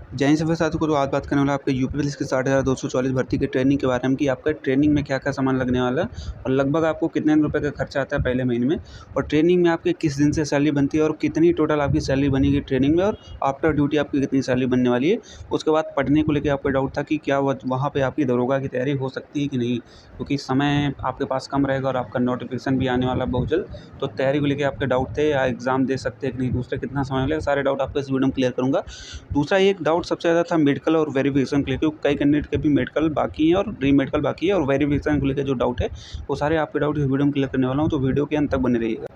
जय हिंद सभी साथियों को। तो आज बात करने वाला आपके यूपी पुलिस की 60,244 भर्ती की ट्रेनिंग के बारे में कि आपका ट्रेनिंग में क्या क्या सामान लगने वाला है और लगभग आपको कितने रुपए का खर्चा आता है पहले महीने में, और ट्रेनिंग में आपके किस दिन से सैलरी बनती है और कितनी टोटल आपकी सैलरी बनेगी ट्रेनिंग में, और आफ्टर ड्यूटी आपकी कितनी सैलरी बनने वाली है। उसके बाद पढ़ने को लेकर आपका डाउट था कि क्या वहाँ पर आपकी दरोगा की तैयारी हो सकती है कि नहीं, क्योंकि समय आपके पास कम रहेगा और आपका नोटिफिकेशन भी आने वाला बहुत जल्द। तो तैयारी को लेकर आपके डाउट थे या एग्ज़ाम दे सकते हैं कि नहीं, दूसरे कितना समय लगेगा, सारे डाउट आपको इस वीडियो में क्लियर करूँगा। दूसरा एक डाउट सबसे ज़्यादा था मेडिकल और वेरिफिकेशन को लेकर, कई कैंडिडेट के भी मेडिकल बाकी है और री मेडिकल बाकी है, और वेरिफिकेशन को लेकर जो डाउट है वो सारे आपके डाउट इस वीडियो में क्लियर करने वाला हूँ, तो वीडियो के अंत तक बने रहिएगा।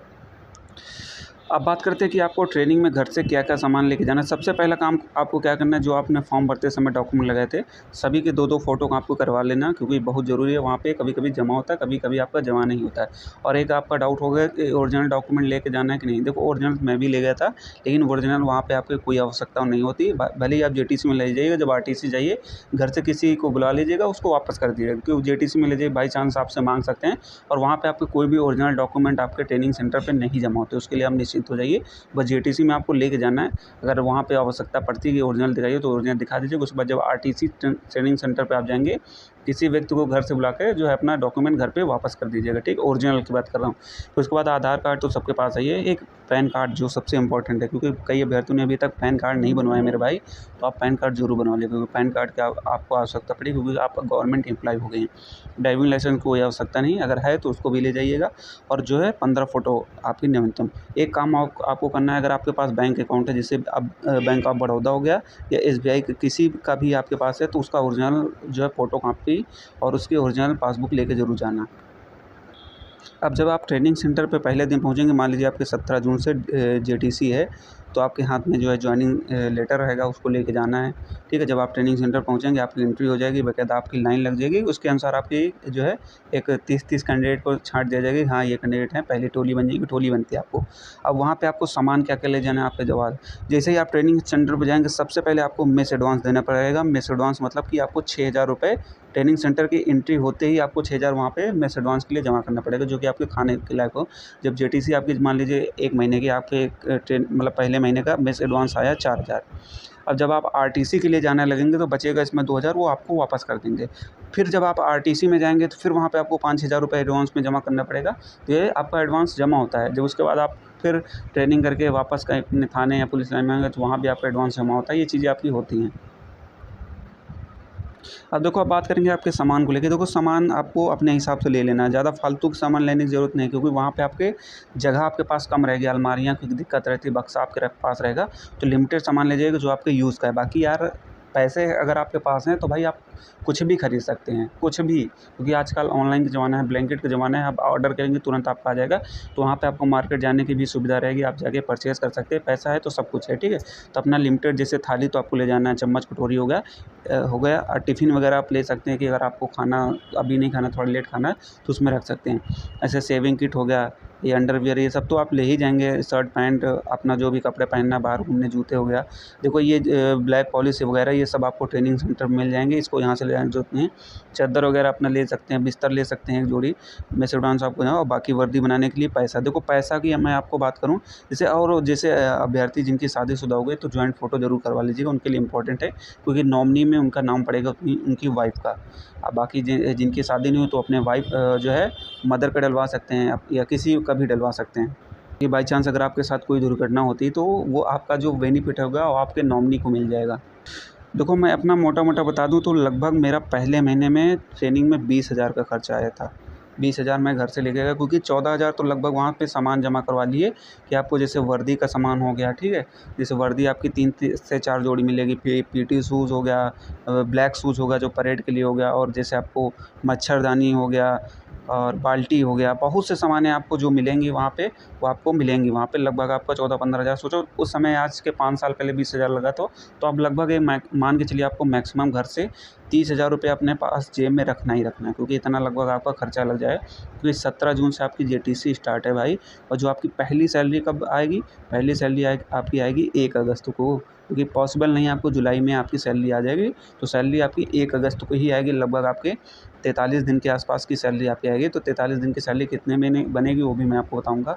अब बात करते हैं कि आपको ट्रेनिंग में घर से क्या क्या सामान लेके जाना है। सबसे पहला काम आपको क्या करना है, जो आपने फॉर्म भरते समय डॉक्यूमेंट लगाए थे सभी के 2-2 फ़ोटो आपको करवा लेना, क्योंकि बहुत ज़रूरी है। वहाँ पे कभी-कभी जमा होता है, कभी-कभी आपका जमा नहीं होता है। और एक आपका डाउट होगा कि ओरिजिनल डॉक्यूमेंट लेके जाना है कि नहीं। देखो, ओरिजिनल मैं भी ले गया था, लेकिन ओरिजिनल वहाँ पे आपकी कोई आवश्यकता नहीं होती। भले ही आप जेटीसी में ले जाइएगा, जब आरटीसी जाइए घर से किसी को बुला लीजिएगा, उसको वापस कर दीजिएगा, क्योंकि जेटीसी में ले जाइए बाई चांस आपसे मांग सकते हैं, और वहाँ पे आपके कोई भी ओरिजिनल डॉक्यूमेंट आपके ट्रेनिंग सेंटर पे नहीं जमा होते। उसके लिए आप निश्चिंत हो जाइए। बस जेटीसी में आपको लेके जाना है। अगर वहाँ पे आवश्यकता पड़ती है कि ओरिजिनल दिखाइए, तो ओरिजिनल दिखा दीजिए। उसके बाद जब आरटीसी ट्रेनिंग सेंटर पे आप जाएंगे, किसी व्यक्ति को घर से बुला के जो है अपना डॉक्यूमेंट घर पे वापस कर दीजिएगा, ठीक। ओरिजिनल की बात कर रहा हूँ। तो उसके बाद आधार कार्ड तो सबके पास है, ये एक पैन कार्ड जो सबसे इंपॉर्टेंट है, क्योंकि कई अभ्यर्थियों ने अभी तक पैन कार्ड नहीं बनवाया मेरे भाई। तो आप पैन कार्ड जरूर बनवा लीजिए, क्योंकि पैन कार्ड की आपको आवश्यकता पड़ेगी, क्योंकि आप गवर्नमेंट एम्प्लॉय हो गए हैं। ड्राइविंग लाइसेंस की कोई आवश्यकता नहीं, अगर है तो उसको भी ले जाइएगा। और जो है 15 फ़ोटो आपकी न्यूनतम। एक काम आपको करना है, अगर आपके पास बैंक अकाउंट है, जैसे अब बैंक ऑफ बड़ौदा हो गया या एसबीआई किसी का भी आपके पास है, तो उसका ओरिजिनल जो है फ़ोटो कॉपी और उसकी ओरिजिनल पासबुक लेके ज़रूर जाना। अब जब आप ट्रेनिंग सेंटर पे पहले दिन पहुंचेंगे, मान लीजिए आपके 17 जून से जेटीसी है, तो आपके हाथ में जो है जॉइनिंग लेटर रहेगा, उसको लेके जाना है, ठीक है। जब आप ट्रेनिंग सेंटर पहुंचेंगे, आपकी एंट्री हो जाएगी, बाकायदा आपकी लाइन लग जाएगी। उसके अनुसार आपकी जो है एक 30-30 कैंडिडेट को छाँट दिया जाएगी, हाँ ये कैंडिडेट हैं, पहली टोली बन जाएगी, टोली बनती है आपको। अब वहाँ पर आपको सामान क्या क्या ले जाना है, आपका जवाब। जैसे ही आप ट्रेनिंग सेंटर पर जाएंगे, सबसे पहले आपको मेस एडवांस देना पड़ेगा। मेस एडवांस मतलब कि आपको 6,000 रुपये ट्रेनिंग सेंटर की एंट्री होते ही आपको 6,000 वहाँ पे मेस एडवांस के लिए जमा करना पड़ेगा, जो कि आपके खाने के लायक हो। जब जेटीसी आपकी मान लीजिए 1 महीने की आपके ट्रेन मतलब पहले महीने का मेस एडवांस आया 4,000। अब जब आप आरटीसी के लिए जाने लगेंगे, तो बचेगा इसमें 2,000, वो आपको वापस कर देंगे। फिर जब आप आरटीसी में जाएंगे, तो फिर वहाँ पे आपको 5,000 रुपये एडवांस में जमा करना पड़ेगा। तो ये आपका एडवांस जमा होता है। जब उसके बाद आप फिर ट्रेनिंग करके वापस कहीं अपने थाने या पुलिस लाइन में आएंगे, तो वहाँ भी आपका एडवांस जमा होता है। ये चीज़ें आपकी होती हैं। अब देखो, अब बात करेंगे आपके सामान को लेके। देखो, सामान आपको अपने हिसाब से ले लेना है, ज़्यादा फालतू का सामान लेने की ज़रूरत नहीं, क्योंकि वहाँ पे आपके जगह आपके पास कम रहेगी, अलमारियाँ की दिक्कत रहती है, बक्सा आपके पास रहेगा। तो लिमिटेड सामान ले जाइएगा जो आपके यूज़ का है। बाकी यार, पैसे अगर आपके पास हैं तो भाई आप कुछ भी खरीद सकते हैं, कुछ भी, क्योंकि आजकल ऑनलाइन का ज़माना है, ब्लैंकेट का ज़माना है। आप ऑर्डर करेंगे तुरंत आपका आ जाएगा। तो वहाँ पे आपको मार्केट जाने की भी सुविधा रहेगी, आप जाके परचेज़ कर सकते हैं। पैसा है तो सब कुछ है, ठीक है। तो अपना लिमिटेड, जैसे थाली तो आपको ले जाना है, चम्मच कटोरी हो गया, और टिफ़िन वगैरह आप ले सकते हैं कि अगर आपको खाना अभी नहीं खाना, थोड़ा लेट खाना है, तो उसमें रख सकते हैं। ऐसे सेविंग किट हो गया, ये अंडरवियर, ये सब तो आप ले ही जाएंगे। शर्ट पैंट, अपना जो भी कपड़े पहनना, बाहर घूमने, जूते हो गया। देखो, ये ब्लैक पॉलिश वगैरह ये सब आपको ट्रेनिंग सेंटर में मिल जाएंगे, इसको यहाँ से ले जाने की जरूरत नहीं है। चादर वगैरह अपना ले सकते हैं, बिस्तर ले सकते हैं एक जोड़ी, मेस एडवांस आपको यहाँ, और बाकी वर्दी बनाने के लिए पैसा। देखो, पैसा की मैं आपको बात करूँ, जैसे अभ्यर्थी जिनकी शादीशुदा हो गई, तो जॉइंट फ़ोटो ज़रूर करवा लीजिएगा, उनके लिए इंपॉर्टेंट है, क्योंकि नॉमिनी में उनका नाम पड़ेगा उनकी वाइफ़ का। अब बाकी जिनकी शादी नहीं हुई, तो अपने वाइफ़ जो है मदर का डलवा सकते हैं, या किसी का भी डलवा सकते हैं। कि बाई चांस अगर आपके साथ कोई दुर्घटना होती है, तो वो आपका जो बेनिफिट होगा वो आपके नॉमिनी को मिल जाएगा। देखो, मैं अपना मोटा-मोटा बता दूँ तो लगभग मेरा पहले महीने में ट्रेनिंग में 20,000 का खर्चा आया था। 20,000 मैं घर से लेके गया, क्योंकि 14,000 तो लगभग वहाँ पे सामान जमा करवा लिए, कि आपको जैसे वर्दी का सामान हो गया, ठीक है। जैसे वर्दी आपकी 3 से 4 जोड़ी मिलेगी, पीटी शूज़ हो गया, ब्लैक शूज़ हो गया जो परेड के लिए हो गया, और जैसे आपको मच्छरदानी हो गया और बाल्टी हो गया, बहुत से सामानें आपको जो मिलेंगी वहाँ पे, वो आपको मिलेंगी वहाँ पे। लगभग आपका 14-15 हज़ार, सोचो उस समय आज के 5 साल पहले 20,000 लगा, तो अब लगभग एक मान के चलिए आपको मैक्सिमम घर से 30,000 रुपये अपने पास जेब में रखना ही रखना है, क्योंकि इतना लगभग आपका खर्चा लग जाए। क्योंकि 17 जून से आपकी जेटीसी स्टार्ट है भाई, और जो आपकी पहली सैलरी कब आएगी, पहली सैलरी आपकी आएगी 1 अगस्त को। क्योंकि पॉसिबल नहीं है आपको जुलाई में आपकी सैलरी आ जाएगी। तो सैलरी आपकी 1 अगस्त को ही आएगी, लगभग आपके 43 दिन के आसपास की सैलरी आपकी आएगी। तो 43 दिन की सैलरी कितने महीने बनेगी वो भी मैं आपको बताऊँगा।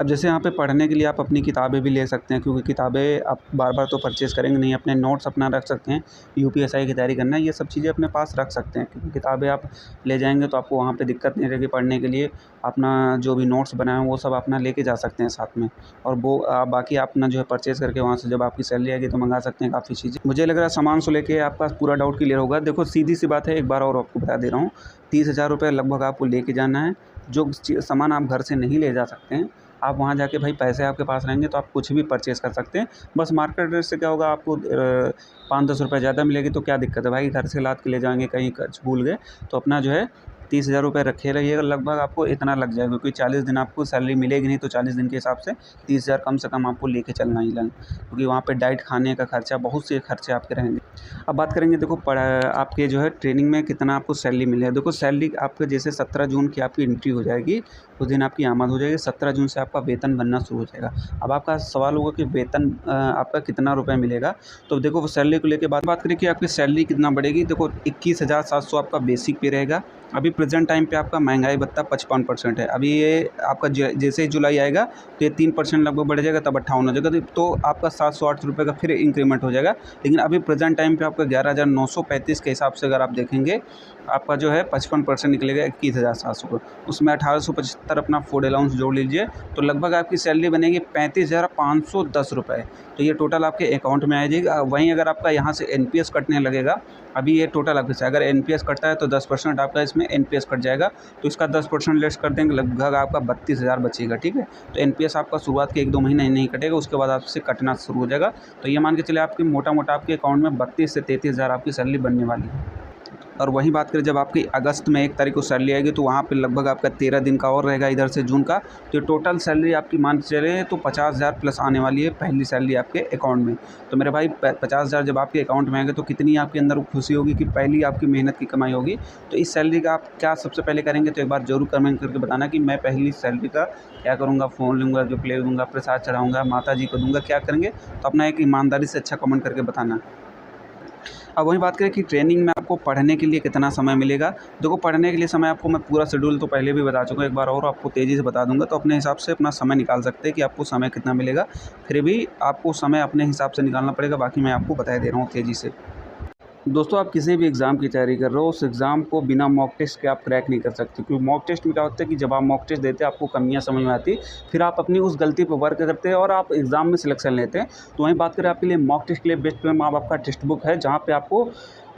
अब जैसे यहाँ पे पढ़ने के लिए आप अपनी किताबें भी ले सकते हैं, क्योंकि किताबें आप बार-बार तो परचेज़ करेंगे नहीं, अपने नोट्स अपना रख सकते हैं। यूपीएसआई की तैयारी करना है, ये सब चीज़ें अपने पास रख सकते हैं, क्योंकि किताबें आप ले जाएँगे तो आपको वहाँ पे दिक्कत नहीं रहेगी पढ़ने के लिए। अपना जो भी नोट्स बनाए हैं वो सब अपना लेके जा सकते हैं साथ में, और वो बाकी आप अपना जो है परचेज़ करके वहाँ से जब आपकी सैलरी आएगी तो मंगा सकते हैं काफ़ी चीज़ें। मुझे लग रहा है सामान से लेके आपका पूरा डाउट क्लियर होगा। देखो सीधी-सी बात है, एक बार और आपको बता दे रहा हूँ, 30,000 रुपये लगभग आपको लेके जाना है। जो सामान आप घर से नहीं ले जा सकते हैं, आप वहाँ जाके भाई पैसे आपके पास रहेंगे तो आप कुछ भी परचेज़ कर सकते हैं। बस मार्केट रेट से क्या होगा, आपको 5-10 रुपये ज़्यादा मिलेगी तो क्या दिक्कत है भाई, घर से लाद के ले जाएँगे, कहीं कुछ भूल गए तो अपना जो है 30,000 रुपये रखे रहिएगा। लगभग आपको इतना लग जाएगा, क्योंकि 40 दिन आपको सैलरी मिलेगी नहीं, तो 40 दिन के हिसाब से 30,000 कम से कम आपको लेके चलना ही लगेगा, क्योंकि वहाँ पे डाइट, खाने का खर्चा, बहुत से खर्चे आपके रहेंगे। अब बात करेंगे, देखो आपके जो है ट्रेनिंग में कितना आपको सैलरी मिलेगा। देखो सैलरी आपके जैसे 17 जून की आपकी एंट्री हो जाएगी, उस दिन आपकी आमद हो जाएगी। 17 जून से आपका वेतन बनना शुरू हो जाएगा। अब आपका सवाल होगा कि वेतन आपका कितना रुपये मिलेगा। तो देखो वो सैलरी को लेके बात करें कि आपकी सैलरी कितना बढ़ेगी। देखो 21,700 आपका बेसिक पे रहेगा। अभी प्रेजेंट टाइम पे आपका महंगाई भत्ता 55% है। अभी ये आपका जैसे ही जुलाई आएगा तो ये 3% लगभग बढ़ जाएगा, तब 58 हो जाएगा, तो आपका 708 रुपये का फिर इंक्रीमेंट हो जाएगा। लेकिन अभी प्रेजेंट टाइम पे आपका 11,935 के हिसाब से अगर आप देखेंगे, आपका जो है 55% निकलेगा 21,700 को। उसमें 1,875 अपना फूड अलाउंस जोड़ लीजिए, तो लगभग आपकी सैलरी बनेगी 35,510 रुपये। तो ये टोटल आपके अकाउंट में आ जाएगी। वहीं अगर आपका यहाँ से एनपीएस कटने लगेगा, अभी ये टोटल आपके, अगर एनपीएस कटता है तो 10% आपका इसमें एनपीएस कट जाएगा, तो इसका 10% लेस कर देंगे, लगभग आपका 32,000 बचेगा। ठीक है, तो एनपीएस आपका शुरुआत के 1-2 महीने नहीं कटेगा, उसके बाद आपसे कटना शुरू हो जाएगा। तो ये मान के चलिए आपकी मोटा आपके अकाउंट में 32 से 33,000 आपकी सैलरी बनने वाली है। और वहीं बात करें, जब आपकी अगस्त में 1 तारीख को सैलरी आएगी, तो वहाँ पे लगभग आपका 13 दिन का और रहेगा इधर से जून का। तो टोटल सैलरी आपकी मान के चले तो 50,000 प्लस आने वाली है पहली सैलरी आपके अकाउंट में। तो मेरे भाई 50,000 जब आपके अकाउंट में आएंगे तो कितनी आपके अंदर खुशी होगी कि पहली आपकी मेहनत की कमाई होगी। तो इस सैलरी का आप क्या सबसे पहले करेंगे, तो एक बार जरूर कमेंट करके बताना कि मैं पहली सैलरी का क्या करूँगा। फ़ोन लूँगा, जो प्ले दूँगा, प्रसाद चढ़ाऊँगा, माता जी को दूँगा, क्या करेंगे। तो अपना एक ईमानदारी से अच्छा कमेंट करके बताना। अब वही बात करें कि ट्रेनिंग में आपको पढ़ने के लिए कितना समय मिलेगा। देखो पढ़ने के लिए समय आपको मैं पूरा शेड्यूल तो पहले भी बता चुका हूँ, एक बार और आपको तेज़ी से बता दूंगा, तो अपने हिसाब से अपना समय निकाल सकते हैं कि आपको समय कितना मिलेगा। फिर भी आपको समय अपने हिसाब से निकालना पड़ेगा, बाकी मैं आपको बता दे रहा हूँ तेज़ी से। दोस्तों आप किसी भी एग्ज़ाम की तैयारी कर रहे हो, उस एग्ज़ाम को बिना मॉक टेस्ट के आप क्रैक नहीं कर सकते, क्योंकि मॉक टेस्ट में क्या होता है कि जब आप मॉक टेस्ट देते हैं आपको कमियां समझ में आती, फिर आप अपनी उस गलती पर वर्क करते हैं और आप एग्ज़ाम में सिलेक्शन लेते हैं। तो वहीं बात करें आपके लिए मॉक टेस्ट के लिए बेस्ट प्लेटफॉर्म आपका टेक्स्ट बुक है, जहाँ पे आपको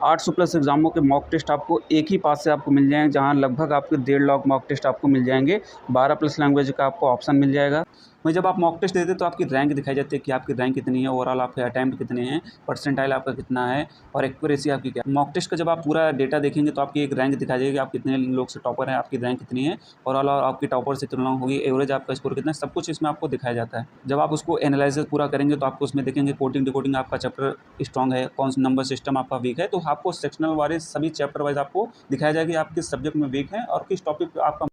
800 प्लस एग्ज़ामों के मॉक टेस्ट आपको एक ही पास से आपको मिल जाएंगे, जहाँ लगभग आपके 1.5 लाख मॉक टेस्ट आपको मिल जाएंगे। 12 प्लस लैंग्वेज का आपको ऑप्शन मिल जाएगा। वहीं जब आप मॉक टेस्ट देते हैं तो आपकी रैंक दिखाई जाती है कि आपकी रैंक कितनी है, ओवरऑल आपके अटैम्प्ट कितने हैं, परसेंटाइल आपका कितना है और एक्यूरेसी आपकी क्या है। मॉक टेस्ट का जब आप पूरा डेटा देखेंगे तो आपकी एक रैंक दिखाई देगी, आप कितने लोग से टॉपर हैं, आपकी रैंक कितनी है, ओवरऑल आपकी टॉपर से तुलना होगी, एवरेज आपका स्कोर कितना है, सब कुछ इसमें आपको दिखाया जाता है। जब आप उसको एनालिसिस पूरा करेंगे तो आपको उसमें देखेंगे कोडिंग डिकोडिंग आपका चैप्टर स्ट्रॉन्ग है, कौन सा नंबर सिस्टम आपका वीक है, तो आपको सेक्शनल वाइज सभी चैप्टर वाइज आपको दिखाया जाएगा कि आप किस सब्जेक्ट में वीक हैं और किस टॉपिक पर आपका।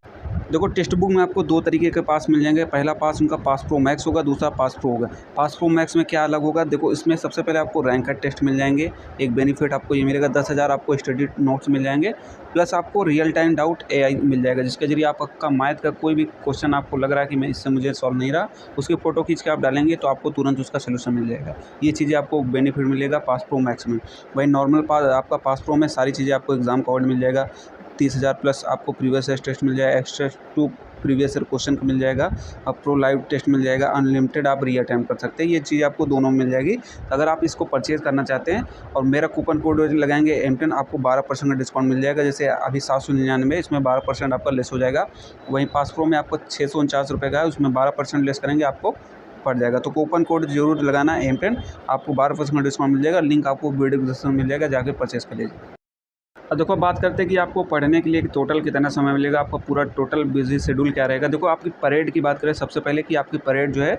देखो टेक्स्ट बुक में आपको 2 तरीके के पास मिल जाएंगे। पहला पास उनका पास प्रो मैक्स होगा, दूसरा पास प्रो होगा। पास प्रो मैक्स में क्या अलग होगा, देखो इसमें सबसे पहले आपको रैंक का टेस्ट मिल जाएंगे। एक बेनिफिट आपको ये मिलेगा, 10,000 आपको स्टडी नोट्स मिल जाएंगे, प्लस आपको रियल टाइम डाउट एआई मिल जाएगा, जिसके जरिए आपका मैथ का कोई भी क्वेश्चन आपको लग रहा है कि मैं इससे मुझे सॉल्व नहीं रहा, उसकी फ़ोटो खींच के आप डालेंगे तो आपको तुरंत उसका सोल्यूशन मिल जाएगा। ये चीज़ें आपको बेनिफिट मिलेगा पास प्रो मैक्स में। वही नॉर्मल आपका पास प्रो में सारी चीज़ें आपको एग्जाम कवर्ड मिल जाएगा। 30,000 प्लस आपको प्रीवियस ईयर टेस्ट मिल जाएगा, एक्स्ट्रा 2 प्रीवियस ईयर क्वेश्चन का मिल जाएगा, अब प्रो लाइव टेस्ट मिल जाएगा, अनलिमिटेड आप री अटैम्प्ट कर सकते हैं। ये चीज़ आपको दोनों में मिल जाएगी। अगर आप इसको परचेज़ करना चाहते हैं और मेरा कूपन कोड लगाएंगे M10, आपको 12% का डिस्काउंट मिल जाएगा। जैसे अभी 799, इसमें 12% आपका लेस हो जाएगा। वहीं पास प्रो में आपको 649 रुपये का है, उसमें 12% लेस करेंगे, आपको पड़ जाएगा। तो कूपन कोड जरूर लगाना है M10, आपको 12% का डिस्काउंट मिल जाएगा। लिंक आपको वीडियो डिस्क्रिप्शन में मिल जाएगा, जाके परचेज़ कर लीजिए। अब देखो बात करते हैं कि आपको पढ़ने के लिए टोटल कितना समय मिलेगा, आपका पूरा टोटल बिजी शेड्यूल क्या रहेगा। देखो आपकी परेड की बात करें सबसे पहले कि आपकी परेड जो है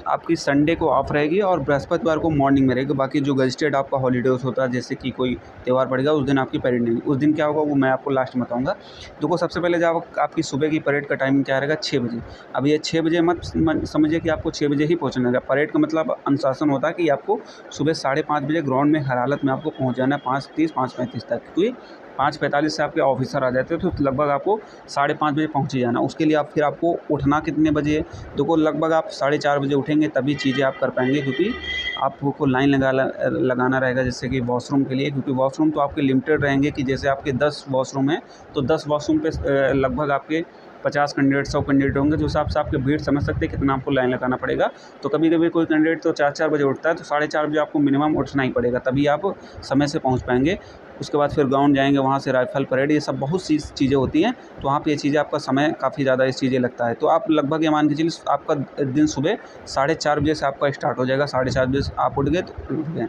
आपकी संडे को ऑफ रहेगी और बृहस्पतिवार को मॉर्निंग में रहेगी। बाकी जो गजटेड आपका हॉलीडेज होता है, जैसे कि कोई त्यौहार पड़ेगा, उस दिन आपकी परेड नहीं होगी। उस दिन क्या होगा वो मैं आपको लास्ट में बताऊँगा। देखो सबसे पहले जब आपकी सुबह की परेड का टाइमिंग क्या रहेगा, 6 बजे। अब ये 6 बजे मत समझिए कि आपको 6 बजे ही पहुँचना है। परेड का मतलब अनुशासन होता है कि आपको सुबह 5:30 बजे ग्राउंड में हर हालत में आपको पहुँच जाना है 5:30 5:35 तक, क्योंकि 5:45 से आपके ऑफिसर आ जाते हैं, तो लगभग आपको 5:30 बजे पहुँच ही जाना। उसके लिए फिर आपको उठना कितने बजे है? देखो लगभग आप 4:30 बजे उठेंगे तभी चीज़ें आप कर पाएंगे, क्योंकि आपको लाइन लगाना रहेगा जैसे कि वॉशरूम के लिए, क्योंकि वॉशरूम तो आपके लिमिटेड रहेंगे कि जैसे आपके 10 वॉशरूम हैं तो 10 वॉशरूम पे लगभग आपके 50 कैंडिडेट 100 कैंडिडेट होंगे। जो हिसाब से आपके भीड़ समझ सकते हैं कितना आपको लाइन लगाना पड़ेगा। तो कभी कभी कोई कैंडिडेट तो 4 बजे उठता है, तो 4:30 बजे आपको मिनिमम उठना ही पड़ेगा, तभी आप समय से पहुंच पाएंगे। उसके बाद फिर ग्राउंड जाएंगे, वहाँ से राइफल परेड, ये सब बहुत सी चीज़ें होती हैं। तो वहाँ पे ये चीज़ें आपका समय काफ़ी ज़्यादा इस चीज़ें लगता है। तो आप लगभग ये मान के चलिए आपका दिन सुबह 4:30 बजे से आपका स्टार्ट हो जाएगा। 4:30 बजे से आप उठ गए तो उठ गए।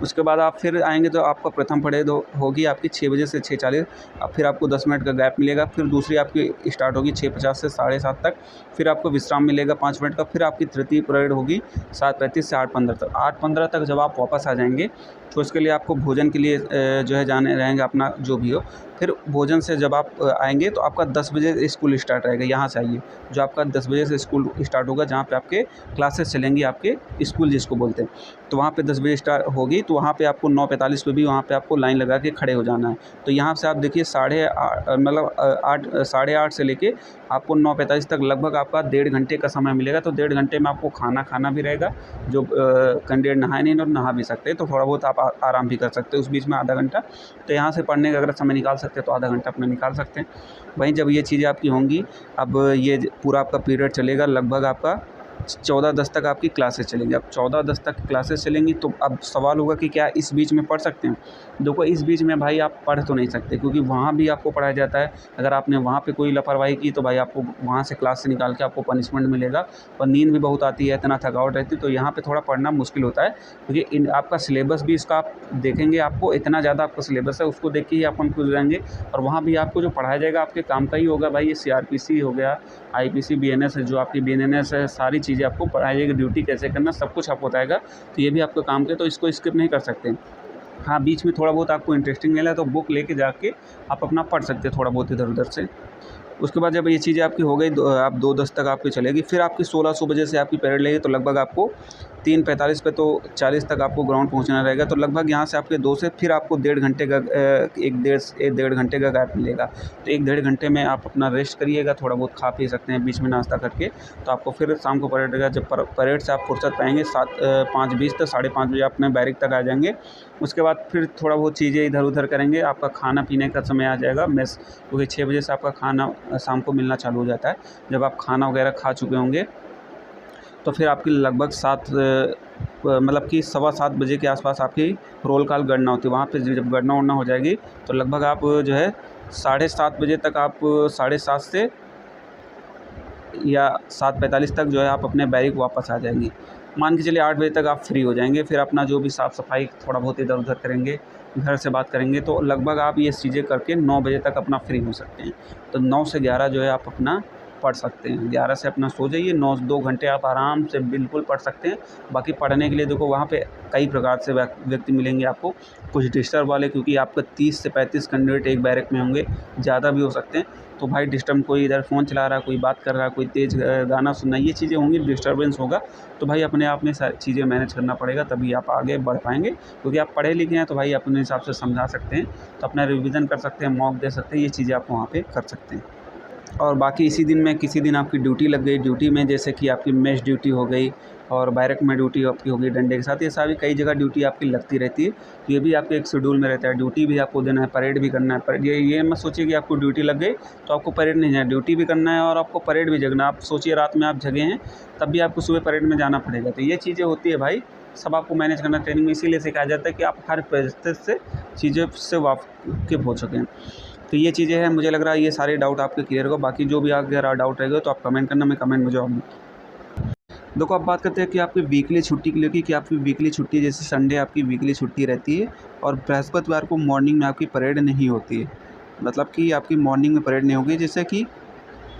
उसके बाद आप फिर आएँगे तो आपका प्रथम परेड होगी आपकी 6 बजे से 6:40। अब फिर आपको 10 मिनट का गैप मिलेगा। फिर दूसरी आपकी स्टार्ट होगी 6:50 से 7:30 तक। फिर आपको विश्राम मिलेगा 5 मिनट का। फिर आपकी तृतीय परेड होगी 7:35 से 8:15 तक। 8:15 तक जब आप वापस आ जाएंगे तो उसके लिए आपको भोजन के लिए जो है जाने रहेंगे, अपना जो भी हो। फिर भोजन से जब आप आएँगे तो आपका 10 बजे स्कूल स्टार्ट रहेगा। यहाँ से आइए, जो आपका 10 बजे से स्कूल स्टार्ट होगा, जहाँ पे आपके क्लासेस चलेंगी, आपके स्कूल जिसको बोलते हैं। तो वहाँ पे 10 बजे स्टार्ट होगी, तो वहाँ पे आपको 9:45 पे भी वहाँ पे आपको लाइन लगा के खड़े हो जाना है। तो यहाँ से आप देखिए 8:30 से लेके आपको 9:45 तक लगभग आपका 1.5 घंटे का समय मिलेगा। तो 1.5 घंटे में आपको खाना भी रहेगा। जो कैंडिडेट नहाए नहीं और नहा भी सकते हैं, तो थोड़ा बहुत आप आराम भी कर सकते हैं उस बीच में आधा घंटा। तो यहाँ से पढ़ने का अगर समय निकाल सकते हैं तो आधा घंटा अपना निकाल सकते हैं। वहीं जब ये चीज़ें आपकी होंगी, अब ये पूरा आपका पीरियड चलेगा, लगभग आपका 14:10 तक आपकी क्लासेस चलेंगी। अब 14:10 तक क्लासेस चलेंगी, तो अब सवाल होगा कि क्या इस बीच में पढ़ सकते हैं? देखो इस बीच में भाई आप पढ़ तो नहीं सकते, क्योंकि वहाँ भी आपको पढ़ाया जाता है। अगर आपने वहाँ पे कोई लापरवाही की तो भाई आपको वहाँ से क्लास से निकाल के आपको पनिशमेंट मिलेगा। और नींद भी बहुत आती है, इतना थकावट रहती है, तो यहाँ पे थोड़ा पढ़ना मुश्किल होता है। क्योंकि आपका सिलेबस भी इसका आप देखेंगे, आपको इतना ज़्यादा आपका सिलेबस है, उसको देख के ही आप कंफ्यूज हो जाएंगे। और वहाँ भी आपको जो पढ़ाया जाएगा आपके काम का ही होगा भाई। ये CRPC हो गया, IPC BNS है, जो आपकी BNS है, सारी चीज़ें आपको पढ़ाई जाएगी। ड्यूटी कैसे करना सब कुछ आपको बताएगा। तो ये भी आपका काम का है, तो इसको स्किप नहीं कर सकते। हाँ, बीच में थोड़ा बहुत आपको इंटरेस्टिंग मिला तो बुक लेके जाके आप अपना पढ़ सकते हैं थोड़ा बहुत इधर-उधर से। उसके बाद जब ये चीज़ें आपकी हो गई, आप 2:10 तक आपकी चलेगी। फिर आपकी 1600 बजे से आपकी परेड लगेगी, तो लगभग आपको 3:45 पे तो 40 तक आपको ग्राउंड पहुंचना रहेगा। तो लगभग यहाँ से आपके 2 से फिर आपको 1.5 घंटे का 1 डेढ़ घंटे का गैप मिलेगा। तो 1 डेढ़ घंटे में आप अपना रेस्ट करिएगा, थोड़ा बहुत खा पी सकते हैं बीच में नाश्ता करके। तो आपको फिर शाम को परेड रहेगा। जब परेड से आप फुर्सत पाएंगे 5:20 तक 5:30 बजे आप अपने बैरिक तक आ जाएंगे। उसके बाद फिर थोड़ा बहुत चीज़ें इधर उधर करेंगे। आपका खाना पीने का समय आ जाएगा मेस, क्योंकि 6 बजे से आपका खाना शाम को मिलना चालू हो जाता है। जब आप खाना वगैरह खा चुके होंगे तो फिर आपकी लगभग 7 मतलब कि 7:15 बजे के आसपास आपकी रोल कॉल गणना होती है। वहाँ पे जब गणना उड़ना हो जाएगी तो लगभग आप जो है 7:30 बजे तक आप 7:30 से या 7:45 तक जो है आप अपने बैरिक वापस आ जाएंगे। मान के चलिए 8 बजे तक आप फ्री हो जाएंगे। फिर अपना जो भी साफ़ सफाई थोड़ा बहुत इधर उधर करेंगे, घर से बात करेंगे, तो लगभग आप ये चीज़ें करके 9 बजे तक अपना फ्री हो सकते हैं। तो 9 से 11 जो है आप अपना पढ़ सकते हैं। 11 से अपना सो जाइए, 2 घंटे आप आराम से बिल्कुल पढ़ सकते हैं। बाकी पढ़ने के लिए देखो वहाँ पे कई प्रकार से व्यक्ति मिलेंगे आपको, कुछ डिस्टर्ब वाले, क्योंकि आपका 30 से 35 कैंडिडेट एक बैरक में होंगे, ज़्यादा भी हो सकते हैं। तो भाई डिस्टर्ब, कोई इधर फ़ोन चला रहा है, कोई बात कर रहा है, कोई तेज़ गाना सुनना, ये चीज़ें होंगी, डिस्टर्बेंस होगा। तो भाई अपने आप में सारी चीज़ें मैनेज करना पड़ेगा, तभी आप आगे बढ़ पाएंगे। क्योंकि आप पढ़े लिखे हैं तो भाई अपने हिसाब से समझा सकते हैं, तो अपना रिविज़न कर सकते हैं, मॉक दे सकते हैं, ये चीज़ें आप वहाँ पे कर सकते हैं। और बाकी इसी दिन में किसी दिन आपकी ड्यूटी लग गई, ड्यूटी में जैसे कि आपकी मेस ड्यूटी हो गई और बैरक में ड्यूटी आपकी हो गई डंडे के साथ, ये सारी कई जगह ड्यूटी आपकी लगती रहती है। तो ये भी आपके एक शेड्यूल में रहता है, ड्यूटी भी आपको देना है, परेड भी करना है। पर ये मत सोचिए कि आपको ड्यूटी लग गई तो आपको परेड नहीं जाना, ड्यूटी भी करना है और आपको परेड भी जगना। आप सोचिए रात में आप जगे हैं तब भी आपको सुबह परेड में जाना पड़ेगा। तो ये चीज़ें होती है भाई, सब आपको मैनेज करना ट्रेनिंग में इसीलिए सिखाया जाता है कि आप हर परिस्थिति से चीज़ों से वाकिफ़ हो सकें। तो ये चीज़ें हैं, मुझे लग रहा है ये सारे डाउट आपके क्लियर हो। बाकी जो भी आगे डाउट रहेगा तो आप कमेंट करना, मैं कमेंट में जवाब दूँ। देखो, अब बात करते हैं कि आपकी वीकली छुट्टी के लिए कि आपकी वीकली छुट्टी, जैसे संडे आपकी वीकली छुट्टी रहती है और बृहस्पतिवार को मॉर्निंग में आपकी परेड नहीं होती है। मतलब कि आपकी मॉर्निंग में परेड नहीं होगी, जैसे कि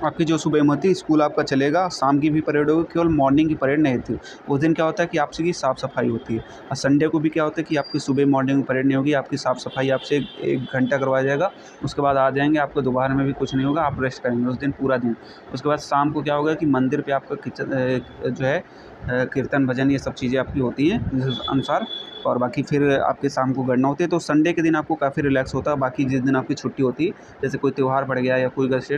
आपकी जो सुबह में होती है स्कूल आपका चलेगा, शाम की भी परेड होगी, केवल मॉर्निंग की परेड नहीं होती। उस दिन क्या होता है कि आपसे की साफ़-सफाई होती है, और संडे को भी क्या होता है कि आपकी सुबह मॉर्निंग में परेड नहीं होगी, आपकी साफ़-सफाई आपसे 1 घंटा करवाया जाएगा, उसके बाद आ जाएँगे, आपको दोपहर में भी कुछ नहीं होगा, आप रेस्ट करेंगे उस दिन पूरा दिन। उसके बाद शाम को क्या होगा कि मंदिर पे आपका जो है कीर्तन, भजन, ये सब चीज़ें आपकी होती हैं जिस अनुसार, और बाकी फिर आपके शाम को गणना होती है। तो संडे के दिन आपको काफ़ी रिलैक्स होता है। बाकी जिस दिन आपकी छुट्टी होती है, जैसे कोई त्यौहार पड़ गया या कोई जैसे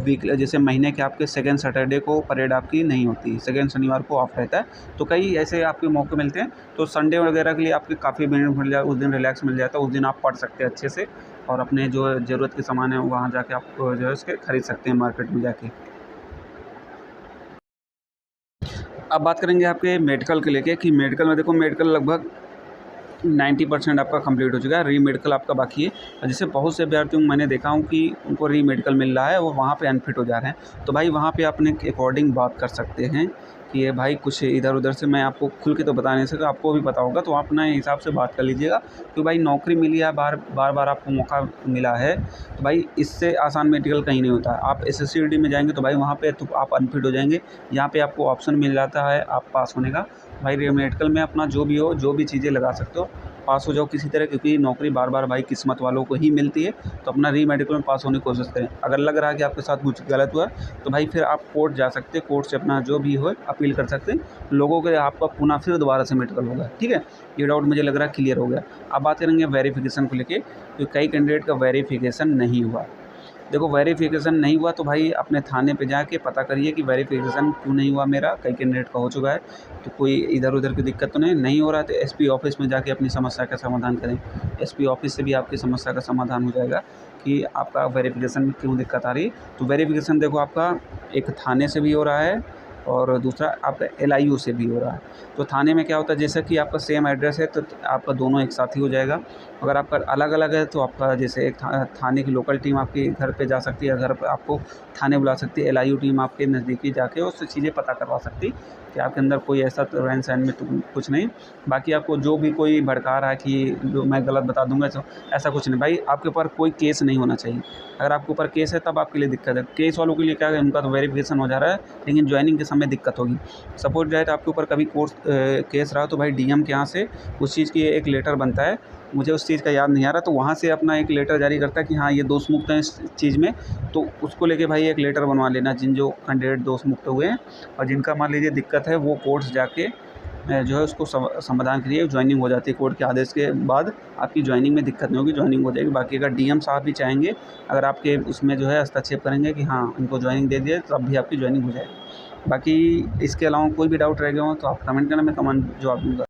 वीक, जैसे महीने के आपके सेकंड सैटरडे को परेड आपकी नहीं होती, सेकंड शनिवार को ऑफ रहता है। तो कई ऐसे आपके मौके मिलते हैं, तो संडे वगैरह के लिए आपके काफ़ी बेनिफिट मिल जाए, उस दिन रिलैक्स मिल जाता है। उस दिन आप पढ़ सकते हैं अच्छे से, और अपने जो ज़रूरत के सामान है वहाँ जाके आप जो है उसके खरीद सकते हैं मार्केट में जाके। अब बात करेंगे आपके मेडिकल के लेके कि मेडिकल में देखो, मेडिकल लगभग 90% आपका कंप्लीट हो चुका है, री-मेडिकल आपका बाकी है। और जैसे बहुत से अभ्यर्थियों को मैंने देखा हूँ कि उनको री-मेडिकल मिल रहा है, वो वहाँ पे अनफिट हो जा रहे हैं। तो भाई वहाँ पे अपने के अकॉर्डिंग बात कर सकते हैं कि ये भाई कुछ इधर-उधर से, मैं आपको खुल के तो बता नहीं सकता, आपको भी पता होगा, तो आप अपने हिसाब से बात कर लीजिएगा कि भाई नौकरी मिली है, बार-बार आपको मौका मिला है, तो भाई इससे आसान मेडिकल कहीं नहीं होता है। आप एसएससीडी में जाएँगे तो भाई वहाँ पे तो आप अनफिट हो जाएँगे, यहाँ पे आपको ऑप्शन मिल जाता है आप पास होने का। भाई री-मेडिकल में अपना जो भी हो, जो भी चीज़ें लगा सकते हो, पास हो जाओ किसी तरह, क्योंकि नौकरी बार-बार भाई किस्मत वालों को ही मिलती है। तो अपना री-मेडिकल में पास होने की कोशिश करें। अगर लग रहा है कि आपके साथ कुछ गलत हुआ है, तो भाई फिर आप कोर्ट जा सकते हैं, कोर्ट से अपना जो भी हो अपील कर सकते हैं। लोगों के आपका पुनः फिर दोबारा से मेडिकल होगा, ठीक है? ये डाउट मुझे लग रहा है क्लियर हो गया। अब बात करेंगे वेरिफ़िकेशन को लेके, तो कई कैंडिडेट का वेरिफ़िकेशन नहीं हुआ। देखो, वेरिफ़िकेशन नहीं हुआ तो भाई अपने थाने पे जाके पता करिए कि वेरिफ़िकेशन क्यों नहीं हुआ मेरा, कई कैंडिडेट का हो चुका है। तो कोई इधर-उधर की दिक्कत तो नहीं हो रहा है, तो एसपी ऑफ़िस में जाके अपनी समस्या का समाधान करें। एसपी ऑफ़िस से भी आपकी समस्या का समाधान हो जाएगा कि आपका वेरिफ़िकेशन में क्यों दिक्कत आ रही है। तो वेरिफ़िकेशन देखो, आपका एक थाने से भी हो रहा है और दूसरा आपका एलआईयू से भी हो रहा है। तो थाने में क्या होता है, जैसे कि आपका सेम एड्रेस है तो आपका दोनों एक साथ ही हो जाएगा। अगर आपका अलग-अलग है तो आपका जैसे एक थाने की लोकल टीम आपके घर पे जा सकती है, घर पे आपको थाने बुला सकती है, एलआईयू टीम आपके नज़दीकी जाके उससे चीज़ें पता करवा सकती कि आपके अंदर कोई ऐसा तो रहन-सहन में तो कुछ नहीं। बाकी आपको जो भी कोई भड़का रहा है कि जो मैं गलत बता दूँगा, तो ऐसा कुछ नहीं भाई, आपके ऊपर कोई केस नहीं होना चाहिए। अगर आपके ऊपर केस है तब आपके लिए दिक्कत है। केस वालों के लिए क्या है, उनका तो वेरिफ़िकेशन हो जा रहा है, लेकिन जॉइनिंग के समय दिक्कत होगी। सपोज़ दैट आपके ऊपर कभी केस रहा, तो भाई डीएम के यहाँ से उस चीज़ की एक लेटर बनता है, मुझे उस चीज़ का याद नहीं आ रहा, तो वहाँ से अपना एक लेटर जारी करता है कि हाँ, ये दोष मुक्त हैं इस चीज़ में। तो उसको लेके भाई एक लेटर बनवा लेना, जो कैंडिडेट दोष मुक्त हुए हैं, और जिनका मान लीजिए दिक्कत है, वो कोर्ट्स जाके जो है उसको समाधान के लिए जॉइनिंग हो जाती है। कोर्ट के आदेश के बाद आपकी जॉइनिंग में दिक्कत नहीं होगी, जॉइनिंग हो जाएगी। बाकी अगर डीएम साहब भी चाहेंगे, अगर आपके उसमें जो है हस्तक्षेप करेंगे कि हाँ, इनको जॉइनिंग दे दिए, तब भी आपकी जॉइनिंग हो जाएगी। बाकी इसके अलावा कोई भी डाउट रह गया हो तो आप कमेंट करना, मैं कमेंट जवाब दूँगा।